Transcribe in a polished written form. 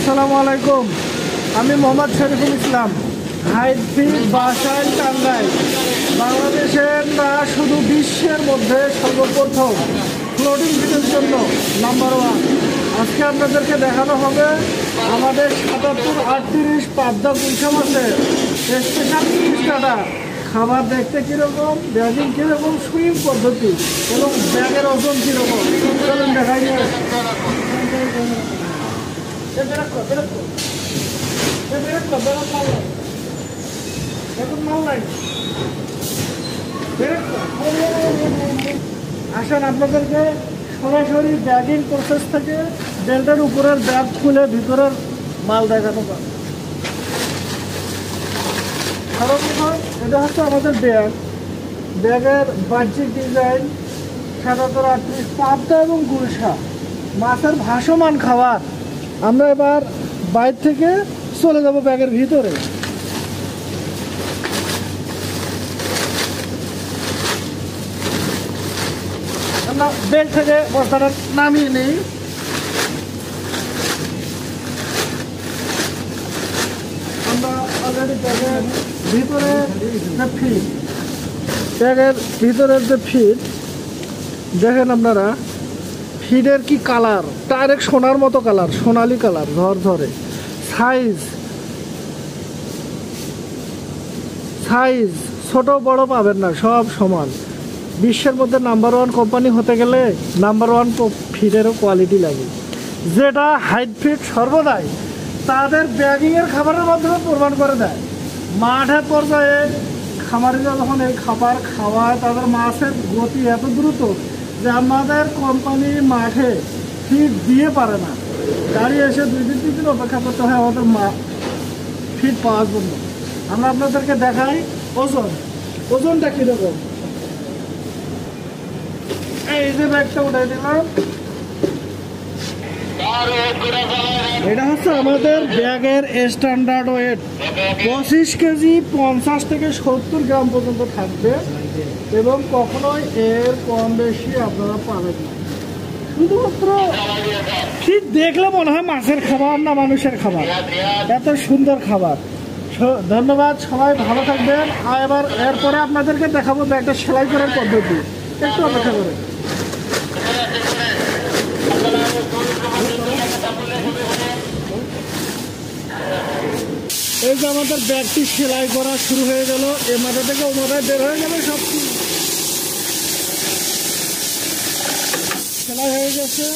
আসসালামু আলাইকুম। আমি মোহাম্মদ শরীফুল ইসলাম, হাইটফিট বাসাইল টাঙ্গাইল। বাংলাদেশের না শুধু বিশ্বের মধ্যে সর্বপ্রথম ফ্লোটিং ফিটের জন্য নাম্বার 1। আজকে আপনাদেরকে দেখানো হবে আমাদের ৭৭-৩৮ পাবদা গুলশা মাছের স্পেশাল ফিশ কাটা। খাবার দেখতে কীরকম, ব্যাগিং কীরকম, সুইং পদ্ধতি এবং ব্যাগের ওজন কীরকম চলুন দেখাই নিয়ে। আসেন আপনাদেরকে সরাসরি ব্যাগিং প্রসেস থেকে বেল্টের উপরের ব্যাগ খুলে ভিতরের মাল দেখানো পারে। সর্বপ্রথম এটা হচ্ছে আমাদের ব্যাগের বাহ্যিক ডিজাইন ৭৭-৩৮ পাবদা এবং গুলশা মাছের ভাসমান খাবার। আমরা এবার বাইরে থেকে চলে যাব ব্যাগের ভিতরে। আমরা বেল্ট থেকে বস্তাটা নামিয়ে নিই। আমরা অলরেডি ব্যাগের ভিতরে ব্যাগের ভিতরের যে ফিট দেখেন আপনারা, ফিডের কি কালার, ডাইরেক্ট সোনার মতো কালার, সোনালি কালার ধরে। সাইজ ছোট বড় পাবেন না, সব সমান। বিশ্বের মধ্যে নাম্বার 1 কোম্পানি হতে গেলে নাম্বার 1 ফিডেরও কোয়ালিটি লাগে, যেটা হাইট ফিট সর্বদাই তাদের ব্যাগিংয়ের খাবারের মাধ্যমে প্রমাণ করে দেয়। মাঠের পর্যায়ে খামারিরা যখন এই খাবার খাওয়ায়, তাদের মাছের গতি এত দ্রুত যে আমাদের কোম্পানি মাঠে ফিড দিয়ে পারে না, গাড়ি এসে 2 দিন অপেক্ষা করতে হয় আমাদের ফিড পাওয়ার জন্য। আমরা আপনাদেরকে দেখাই ওজনটা কীরকম। এই যে ব্যাগটা উঠাই দিলাম, এটা হচ্ছে আমাদের ব্যাগের স্ট্যান্ডার্ড ওয়েট। 25 কেজি 50 থেকে 70 গ্রাম পর্যন্ত থাকবে এবং কখনোই এর কম বেশি আপনারা পাবেন না। শুধুমাত্র ঠিক দেখলে মনে হয় মাছের খাবার না মানুষের খাবার, এত সুন্দর খাবার। ধন্যবাদ, সবাই ভালো থাকবেন। আর এবার এরপরে আপনাদেরকে দেখাবো ব্যাগটা সেলাই করার পদ্ধতি, একটু অপেক্ষা করে। এই যে আমাদের ব্যাগটি সেলাই করা শুরু হয়ে গেল, এ মাথা থেকে ও মাথায় বের হয়ে যাবে, সব সেলাই হয়ে গেছে।